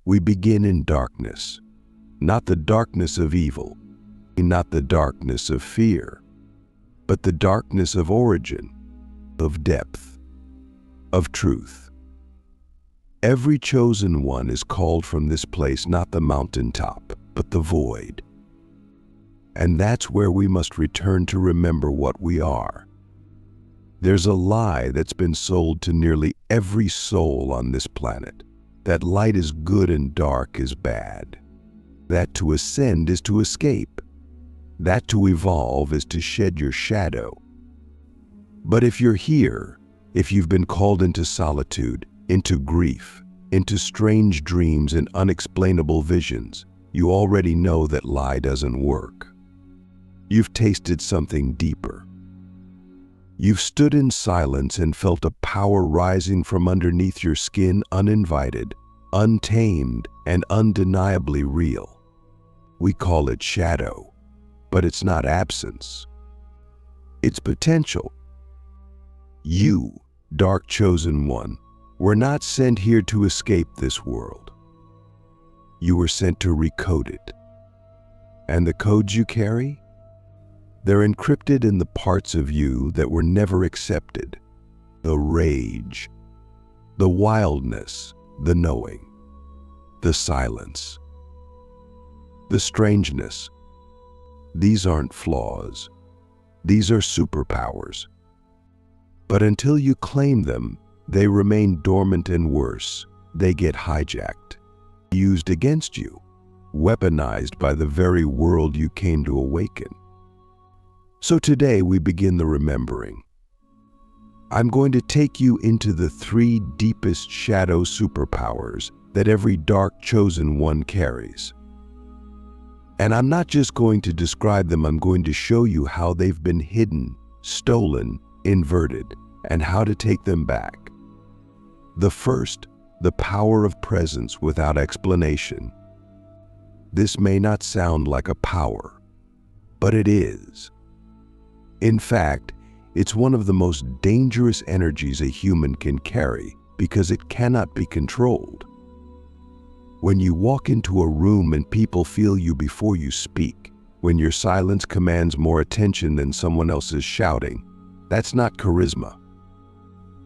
We begin in darkness, not the darkness of evil, not the darkness of fear, but the darkness of origin, of depth, of truth. Every chosen one is called from this place, not the mountaintop, but the void. And that's where we must return to remember what we are. There's a lie that's been sold to nearly every soul on this planet, that light is good and dark is bad, that to ascend is to escape, that to evolve is to shed your shadow. But if you're here, if you've been called into solitude, into grief, into strange dreams and unexplainable visions, you already know that lie doesn't work. You've tasted something deeper. You've stood in silence and felt a power rising from underneath your skin, uninvited, untamed, and undeniably real. We call it shadow, but it's not absence. It's potential. You, dark chosen one, were not sent here to escape this world. You were sent to recode it. And the codes you carry? They're encrypted in the parts of you that were never accepted. The rage, the wildness, the knowing, the silence, the strangeness. These aren't flaws. These are superpowers. But until you claim them, they remain dormant, and worse, they get hijacked, used against you, weaponized by the very world you came to awaken. So today we begin the remembering. I'm going to take you into the 3 deepest shadow superpowers that every dark chosen one carries. And I'm not just going to describe them, I'm going to show you how they've been hidden, stolen, inverted, and how to take them back. The first, the power of presence without explanation. This may not sound like a power, but it is. In fact, it's one of the most dangerous energies a human can carry because it cannot be controlled. When you walk into a room and people feel you before you speak, when your silence commands more attention than someone else's shouting, that's not charisma.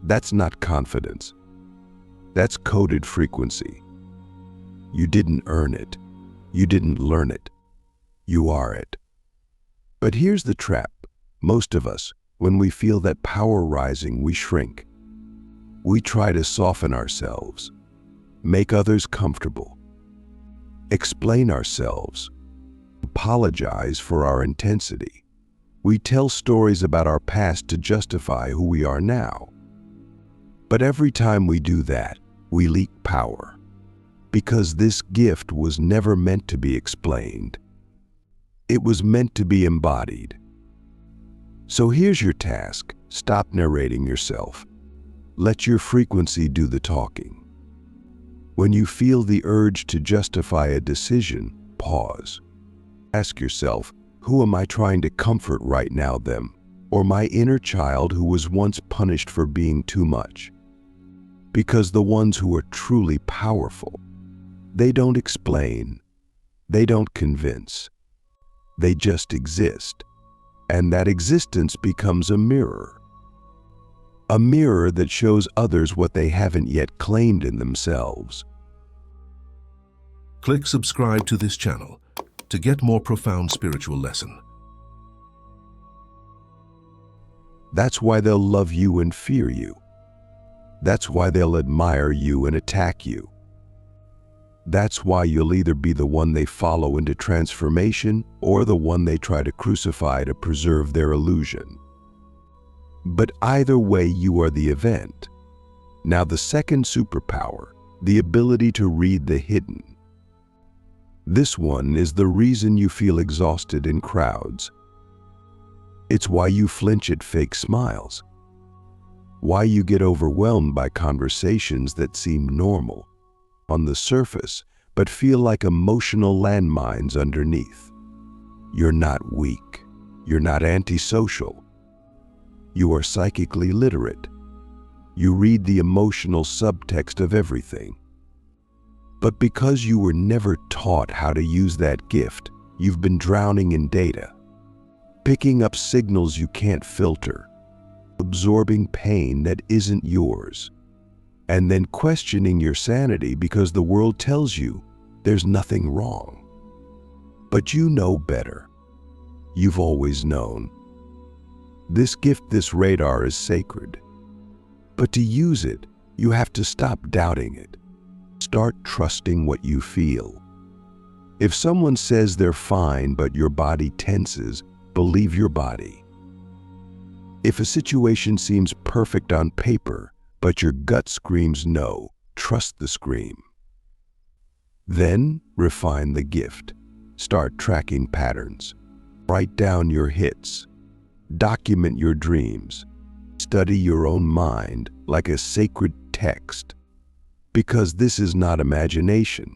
That's not confidence. That's coded frequency. You didn't earn it. You didn't learn it. You are it. But here's the trap. Most of us, when we feel that power rising, we shrink. We try to soften ourselves, make others comfortable, explain ourselves, apologize for our intensity. We tell stories about our past to justify who we are now. But every time we do that, we leak power, because this gift was never meant to be explained. It was meant to be embodied. So here's your task. Stop narrating yourself. Let your frequency do the talking. When you feel the urge to justify a decision, pause. Ask yourself, who am I trying to comfort right now, them, or my inner child who was once punished for being too much? Because the ones who are truly powerful, they don't explain, they don't convince, they just exist. And that existence becomes a mirror that shows others what they haven't yet claimed in themselves. Click subscribe to this channel to get more profound spiritual lesson. That's why they'll love you and fear you. That's why they'll admire you and attack you. That's why you'll either be the one they follow into transformation or the one they try to crucify to preserve their illusion. But either way, you are the event. Now the second superpower, the ability to read the hidden. This one is the reason you feel exhausted in crowds. It's why you flinch at fake smiles. Why you get overwhelmed by conversations that seem normal on the surface, but feel like emotional landmines underneath. You're not weak. You're not antisocial. You are psychically literate. You read the emotional subtext of everything. But because you were never taught how to use that gift, you've been drowning in data, picking up signals you can't filter, absorbing pain that isn't yours, and then questioning your sanity because the world tells you there's nothing wrong. But you know better. You've always known. This gift, this radar, is sacred. But to use it, you have to stop doubting it. Start trusting what you feel. If someone says they're fine but your body tenses, believe your body. If a situation seems perfect on paper but your gut screams no, trust the scream. Then refine the gift. Start tracking patterns. Write down your hits. Document your dreams. Study your own mind like a sacred text. Because this is not imagination.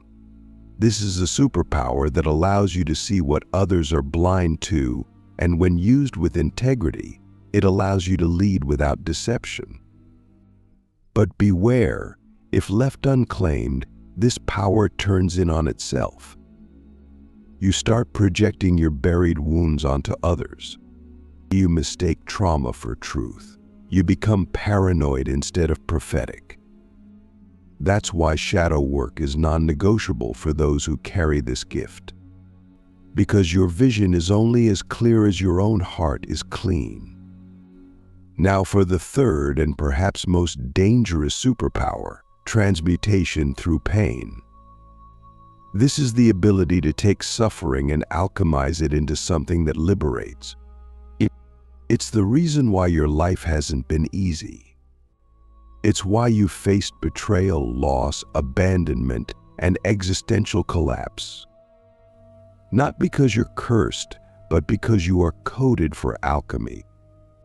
This is a superpower that allows you to see what others are blind to, and when used with integrity, it allows you to lead without deception. But beware, if left unclaimed, this power turns in on itself. You start projecting your buried wounds onto others. You mistake trauma for truth. You become paranoid instead of prophetic. That's why shadow work is non-negotiable for those who carry this gift. Because your vision is only as clear as your own heart is clean. Now for the third and perhaps most dangerous superpower, transmutation through pain. This is the ability to take suffering and alchemize it into something that liberates. It's the reason why your life hasn't been easy. It's why you faced betrayal, loss, abandonment, and existential collapse. Not because you're cursed, but because you are coded for alchemy.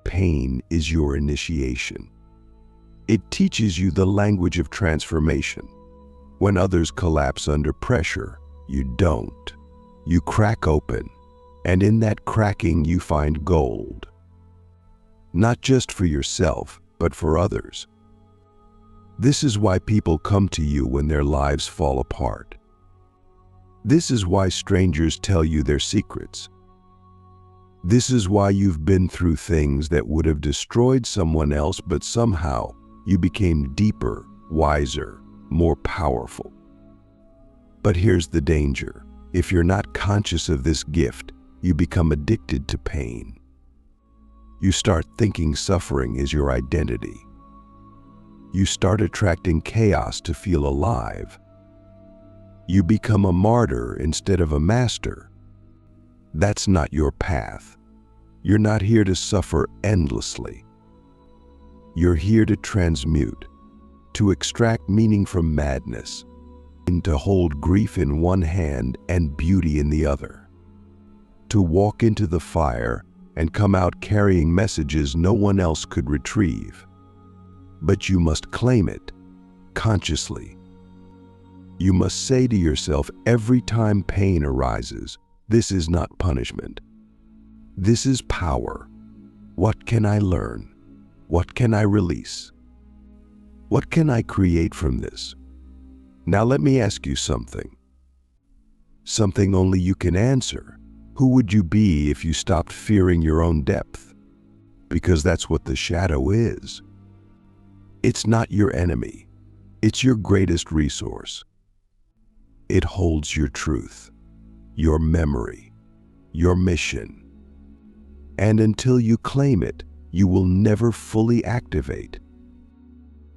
Pain is your initiation. It teaches you the language of transformation. When others collapse under pressure, you don't. You crack open, and in that cracking you find gold. Not just for yourself, but for others. This is why people come to you when their lives fall apart. This is why strangers tell you their secrets. This is why you've been through things that would have destroyed someone else, but somehow you became deeper, wiser, more powerful. But here's the danger. If you're not conscious of this gift, you become addicted to pain. You start thinking suffering is your identity. You start attracting chaos to feel alive. You become a martyr instead of a master. That's not your path. You're not here to suffer endlessly. You're here to transmute, to extract meaning from madness, and to hold grief in one hand and beauty in the other. To walk into the fire and come out carrying messages no one else could retrieve. But you must claim it, consciously. You must say to yourself every time pain arises, this is not punishment. This is power. What can I learn? What can I release? What can I create from this? Now let me ask you something. Something only you can answer. Who would you be if you stopped fearing your own depth? Because that's what the shadow is. It's not your enemy. It's your greatest resource. It holds your truth, your memory, your mission. And until you claim it, you will never fully activate.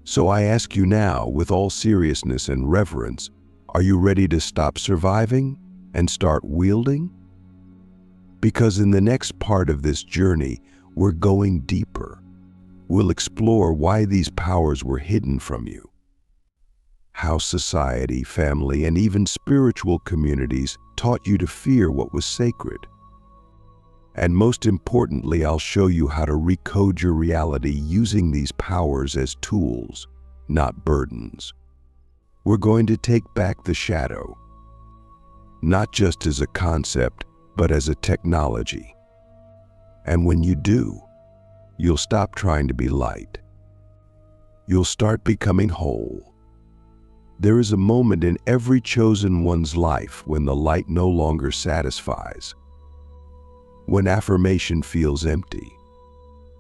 So I ask you now, with all seriousness and reverence, are you ready to stop surviving and start wielding? Because in the next part of this journey, we're going deeper. We'll explore why these powers were hidden from you, how society, family, and even spiritual communities taught you to fear what was sacred. And most importantly, I'll show you how to recode your reality using these powers as tools, not burdens. We're going to take back the shadow, not just as a concept, but as a technology. And when you do, you'll stop trying to be light. You'll start becoming whole. There is a moment in every chosen one's life when the light no longer satisfies, when affirmation feels empty,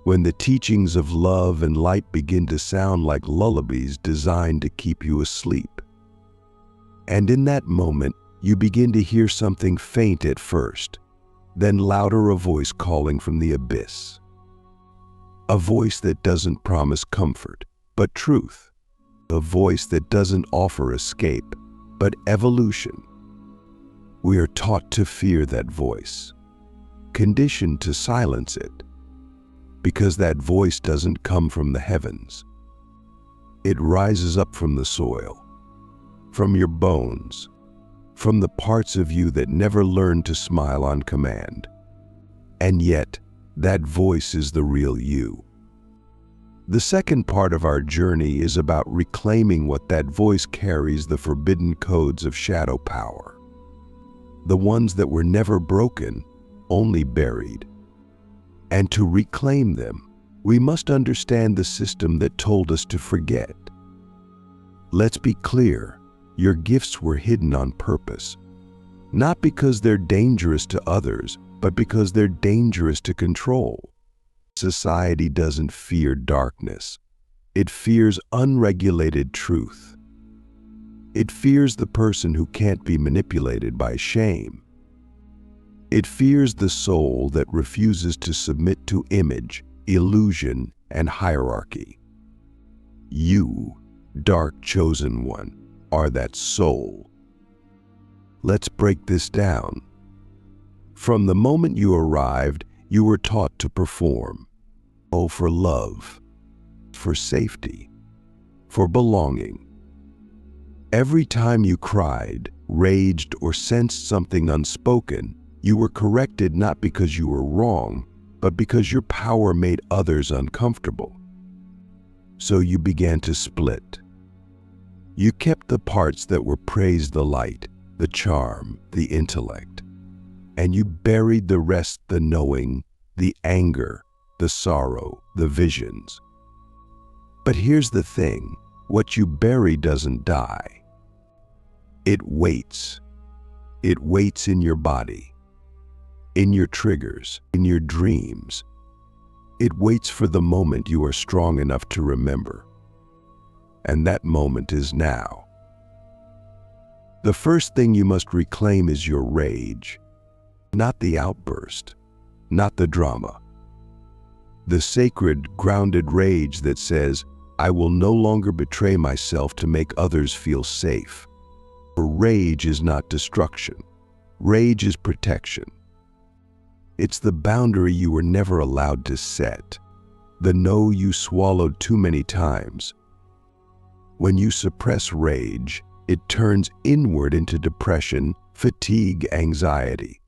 when the teachings of love and light begin to sound like lullabies designed to keep you asleep. And in that moment, you begin to hear something faint at first, then louder, a voice calling from the abyss. A voice that doesn't promise comfort, but truth. A voice that doesn't offer escape, but evolution. We are taught to fear that voice, conditioned to silence it, because that voice doesn't come from the heavens. It rises up from the soil, from your bones, from the parts of you that never learned to smile on command. And yet, that voice is the real you. The second part of our journey is about reclaiming what that voice carries, the forbidden codes of shadow power. The ones that were never broken, only buried. And to reclaim them, we must understand the system that told us to forget. Let's be clear, your gifts were hidden on purpose, not because they're dangerous to others, but because they're dangerous to control. Society doesn't fear darkness. It fears unregulated truth. It fears the person who can't be manipulated by shame. It fears the soul that refuses to submit to image, illusion, and hierarchy. You, dark chosen one, are that soul. Let's break this down. From the moment you arrived, you were taught to perform. Oh, for love, for safety, for belonging. Every time you cried, raged, or sensed something unspoken, you were corrected not because you were wrong, but because your power made others uncomfortable. So you began to split. You kept the parts that were praised, the light, the charm, the intellect, and you buried the rest, the knowing, the anger, the sorrow, the visions. But here's the thing, what you bury doesn't die. It waits. It waits in your body, in your triggers, in your dreams. It waits for the moment you are strong enough to remember. And that moment is now. The first thing you must reclaim is your rage, not the outburst, not the drama. The sacred, grounded rage that says, I will no longer betray myself to make others feel safe. For rage is not destruction. Rage is protection. It's the boundary you were never allowed to set, the no you swallowed too many times. When you suppress rage, it turns inward into depression, fatigue, anxiety.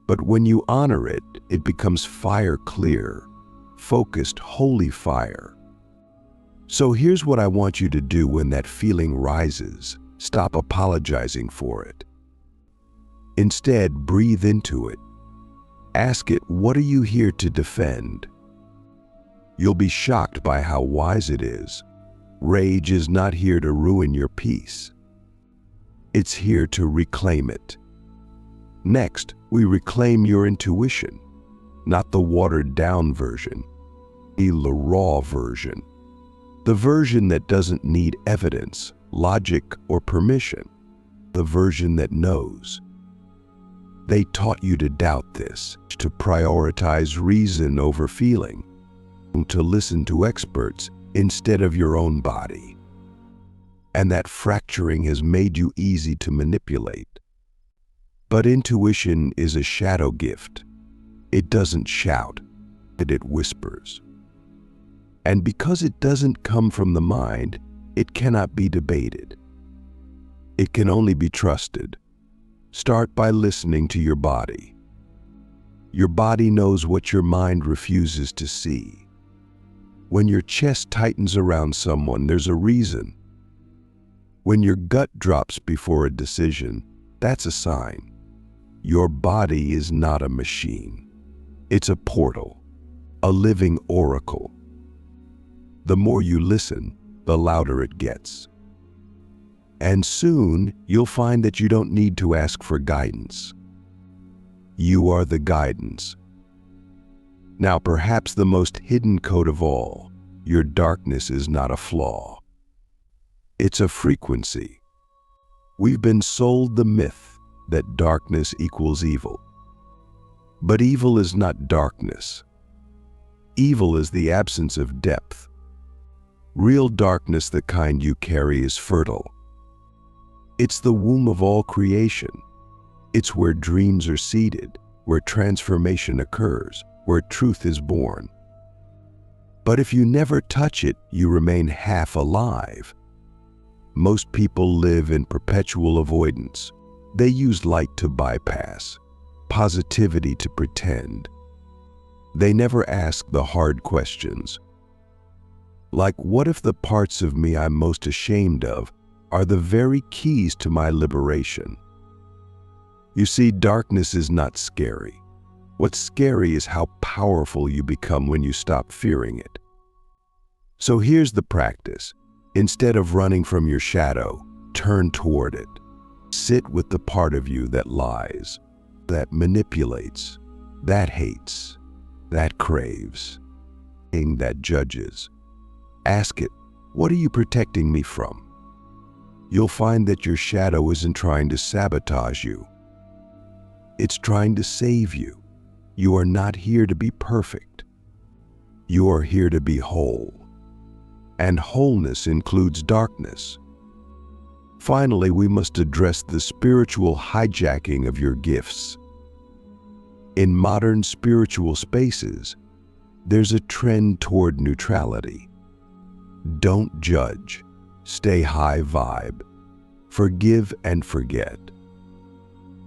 But when you honor it, it becomes fire, clear, focused, holy fire. So here's what I want you to do when that feeling rises. Stop apologizing for it. Instead, breathe into it. Ask it, what are you here to defend? You'll be shocked by how wise it is. Rage is not here to ruin your peace. It's here to reclaim it. Next, we reclaim your intuition, not the watered-down version, the raw version, the version that doesn't need evidence, logic, or permission, the version that knows. They taught you to doubt this, to prioritize reason over feeling, to listen to experts instead of your own body. And that fracturing has made you easy to manipulate. But intuition is a shadow gift. It doesn't shout, it whispers. And because it doesn't come from the mind, it cannot be debated. It can only be trusted. Start by listening to your body. Your body knows what your mind refuses to see. When your chest tightens around someone, there's a reason. When your gut drops before a decision, that's a sign. Your body is not a machine. It's a portal, a living oracle. The more you listen, the louder it gets. And soon, you'll find that you don't need to ask for guidance. You are the guidance. Now, perhaps the most hidden code of all, your darkness is not a flaw. It's a frequency. We've been sold the myth that darkness equals evil. But evil is not darkness. Evil is the absence of depth. Real darkness, the kind you carry, is fertile. It's the womb of all creation. It's where dreams are seeded, where transformation occurs, where truth is born. But if you never touch it, you remain half alive. Most people live in perpetual avoidance. They use light to bypass, positivity to pretend. They never ask the hard questions. Like, what if the parts of me I'm most ashamed of are the very keys to my liberation? You see, darkness is not scary. What's scary is how powerful you become when you stop fearing it. So here's the practice. Instead of running from your shadow, turn toward it. Sit with the part of you that lies, that manipulates, that hates, that craves, that judges. Ask it, what are you protecting me from? You'll find that your shadow isn't trying to sabotage you. It's trying to save you. You are not here to be perfect. You are here to be whole. And wholeness includes darkness. Finally, we must address the spiritual hijacking of your gifts. In modern spiritual spaces, there's a trend toward neutrality. Don't judge. Stay high vibe. Forgive and forget.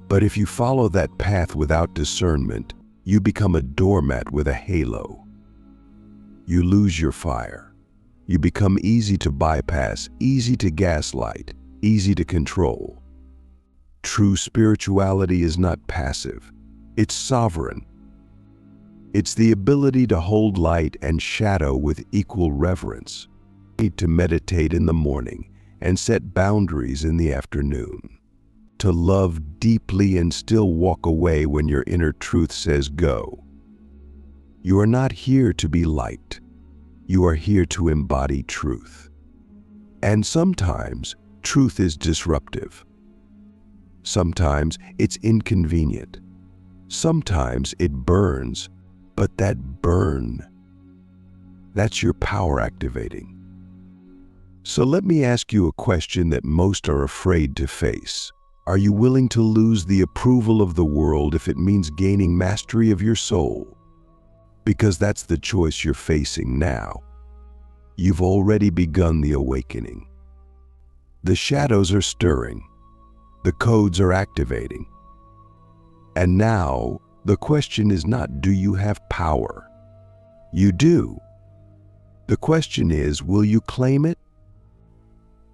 But if you follow that path without discernment, you become a doormat with a halo. You lose your fire. You become easy to bypass, easy to gaslight, easy to control. True spirituality is not passive. It's sovereign. It's the ability to hold light and shadow with equal reverence. You need to meditate in the morning and set boundaries in the afternoon. To love deeply and still walk away when your inner truth says go. You are not here to be liked. You are here to embody truth. And sometimes truth is disruptive. Sometimes it's inconvenient. Sometimes it burns, but that burn, that's your power activating. So let me ask you a question that most are afraid to face. Are you willing to lose the approval of the world if it means gaining mastery of your soul? Because that's the choice you're facing now. You've already begun the awakening. The shadows are stirring. The codes are activating. And now, the question is not, do you have power? You do. The question is, will you claim it?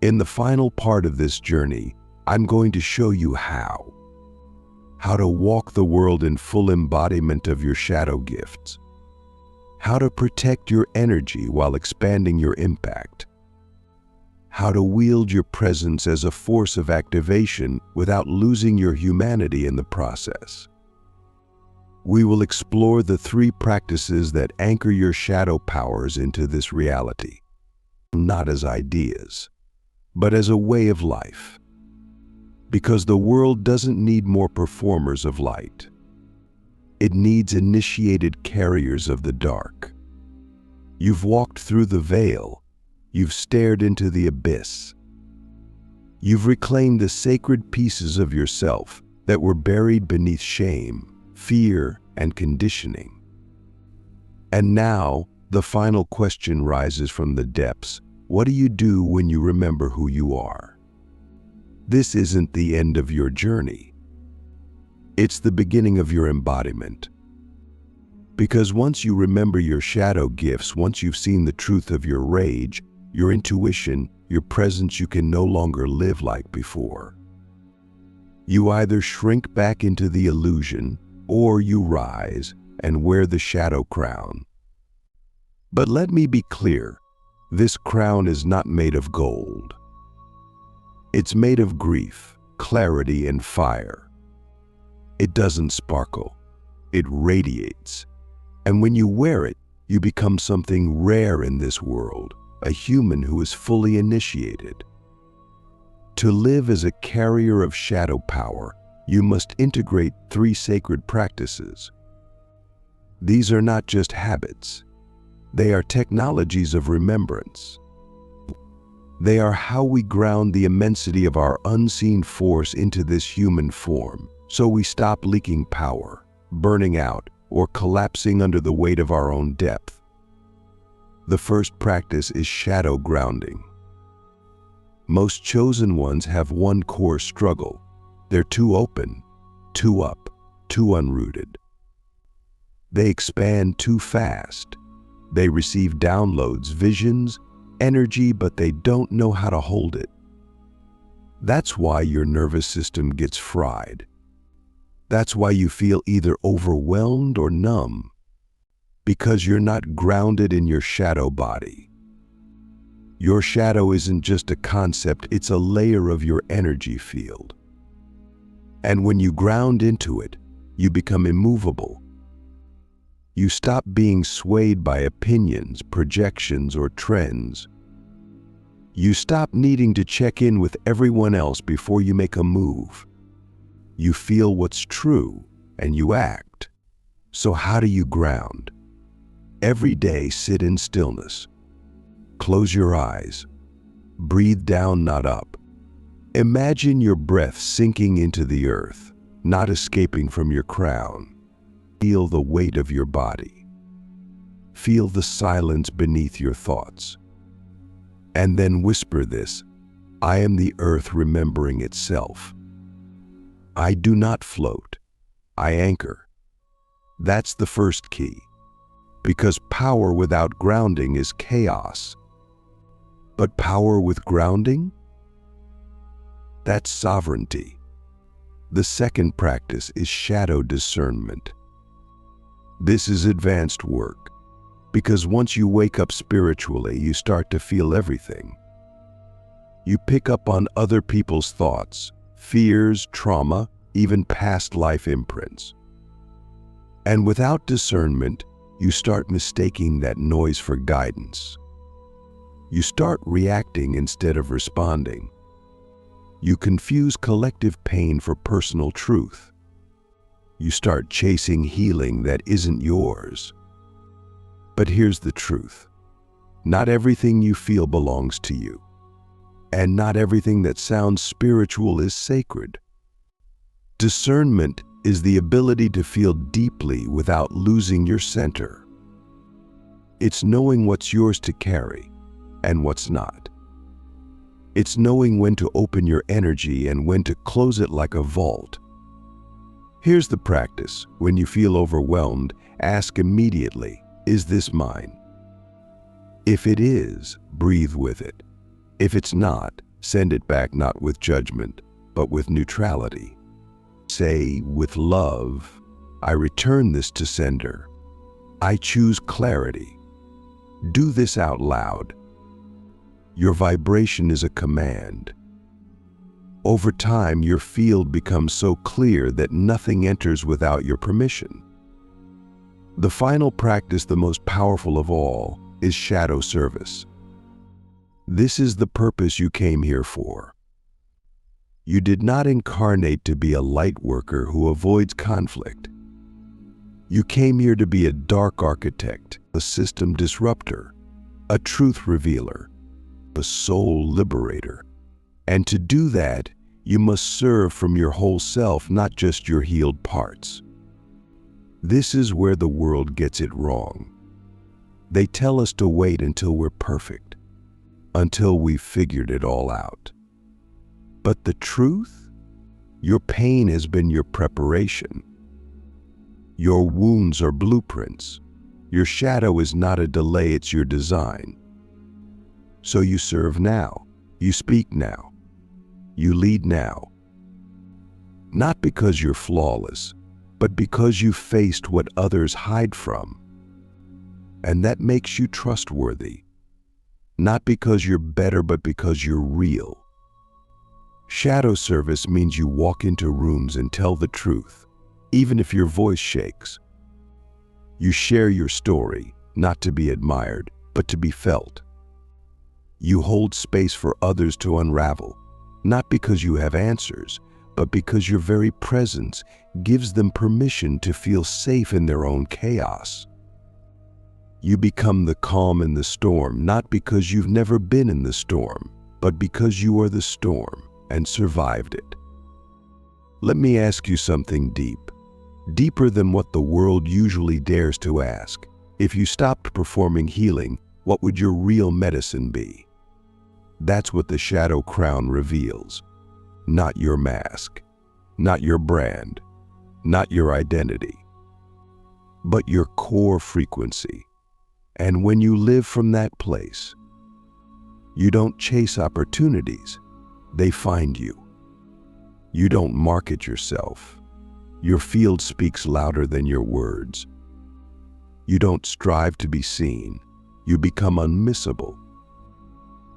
In the final part of this journey, I'm going to show you how to walk the world in full embodiment of your shadow gifts, how to protect your energy while expanding your impact, how to wield your presence as a force of activation without losing your humanity in the process. We will explore the 3 practices that anchor your shadow powers into this reality, not as ideas, but as a way of life. Because the world doesn't need more performers of light. It needs initiated carriers of the dark. You've walked through the veil. You've stared into the abyss. You've reclaimed the sacred pieces of yourself that were buried beneath shame, fear, and conditioning. And now, the final question rises from the depths. What do you do when you remember who you are? This isn't the end of your journey. It's the beginning of your embodiment. Because once you remember your shadow gifts, once you've seen the truth of your rage, your intuition, your presence, you can no longer live like before. You either shrink back into the illusion, or you rise and wear the shadow crown. But let me be clear, this crown is not made of gold. It's made of grief, clarity, and fire. It doesn't sparkle. It radiates. And when you wear it, you become something rare in this world, a human who is fully initiated. To live as a carrier of shadow power, you must integrate 3 sacred practices. These are not just habits. They are technologies of remembrance. They are how we ground the immensity of our unseen force into this human form, so we stop leaking power, burning out, or collapsing under the weight of our own depth. The first practice is shadow grounding. Most chosen ones have one core struggle. They're too open, too up, too unrooted. They expand too fast. They receive downloads, visions, energy, but they don't know how to hold it. That's why your nervous system gets fried. That's why you feel either overwhelmed or numb, because you're not grounded in your shadow body. Your shadow isn't just a concept, it's a layer of your energy field. And when you ground into it, you become immovable. You stop being swayed by opinions, projections, or trends. You stop needing to check in with everyone else before you make a move. You feel what's true, and you act. So how do you ground? Every day, sit in stillness. Close your eyes. Breathe down, not up. Imagine your breath sinking into the earth, not escaping from your crown. Feel the weight of your body. Feel the silence beneath your thoughts. And then whisper this: I am the earth remembering itself. I do not float. I anchor. That's the first key. Because power without grounding is chaos. But power with grounding? That's sovereignty. The second practice is shadow discernment. This is advanced work, because once you wake up spiritually, you start to feel everything. You pick up on other people's thoughts, fears, trauma, even past life imprints. And without discernment, you start mistaking that noise for guidance. You start reacting instead of responding. You confuse collective pain for personal truth. You start chasing healing that isn't yours. But here's the truth. Not everything you feel belongs to you. And not everything that sounds spiritual is sacred. Discernment is the ability to feel deeply without losing your center. It's knowing what's yours to carry and what's not. It's knowing when to open your energy and when to close it like a vault. Here's the practice. When you feel overwhelmed, ask immediately, is this mine? If it is, breathe with it. If it's not, send it back, not with judgment, but with neutrality. Say, with love, I return this to sender. I choose clarity. Do this out loud. Your vibration is a command. Over time, your field becomes so clear that nothing enters without your permission. The final practice, the most powerful of all, is shadow service. This is the purpose you came here for. You did not incarnate to be a light worker who avoids conflict. You came here to be a dark architect, a system disruptor, a truth revealer, a soul liberator. And to do that, you must serve from your whole self, not just your healed parts. This is where the world gets it wrong. They tell us to wait until we're perfect, until we've figured it all out. But the truth? Your pain has been your preparation. Your wounds are blueprints. Your shadow is not a delay, it's your design. So you serve now. You speak now. You lead now. Not because you're flawless, but because you faced what others hide from. And that makes you trustworthy. Not because you're better, but because you're real. Shadow service means you walk into rooms and tell the truth, even if your voice shakes. You share your story, not to be admired, but to be felt. You hold space for others to unravel, not because you have answers, but because your very presence gives them permission to feel safe in their own chaos. You become the calm in the storm, not because you've never been in the storm, but because you are the storm and survived it. Let me ask you something deep, deeper than what the world usually dares to ask. If you stopped performing healing, what would your real medicine be? That's what the shadow crown reveals. Not your mask, not your brand, not your identity, but your core frequency. And when you live from that place, you don't chase opportunities, they find you. You don't market yourself. Your field speaks louder than your words. You don't strive to be seen, you become unmissable.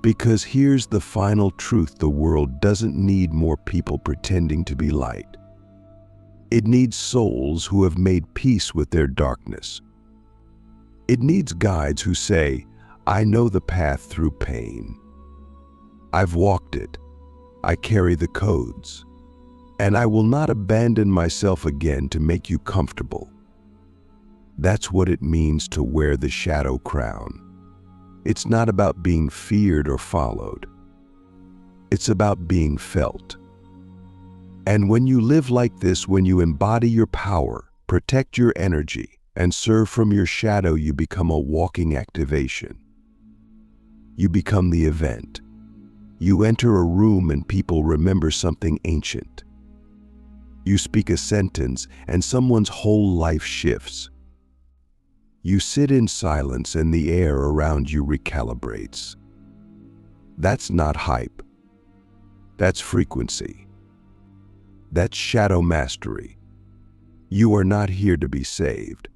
Because here's the final truth: the world doesn't need more people pretending to be light. It needs souls who have made peace with their darkness. It needs guides who say, I know the path through pain. I've walked it. I carry the codes. And I will not abandon myself again to make you comfortable. That's what it means to wear the shadow crown. It's not about being feared or followed. It's about being felt. And when you live like this, when you embody your power, protect your energy, and serve from your shadow, you become a walking activation. You become the event. You enter a room and people remember something ancient. You speak a sentence and someone's whole life shifts. You sit in silence and the air around you recalibrates. That's not hype. That's frequency. That's shadow mastery. You are not here to be saved.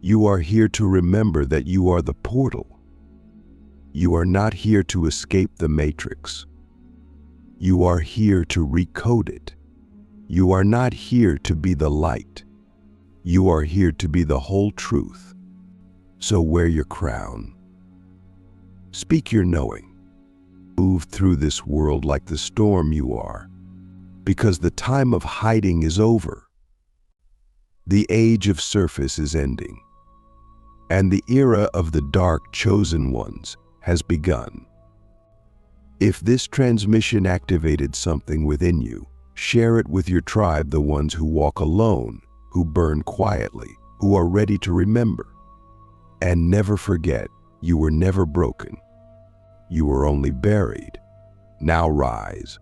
You are here to remember that you are the portal. You are not here to escape the matrix. You are here to recode it. You are not here to be the light. You are here to be the whole truth. So wear your crown. Speak your knowing. Move through this world like the storm you are, because the time of hiding is over. The age of surface is ending, and the era of the dark chosen ones has begun. If this transmission activated something within you, share it with your tribe, the ones who walk alone, who burn quietly, who are ready to remember. And never forget, you were never broken. You were only buried. Now rise.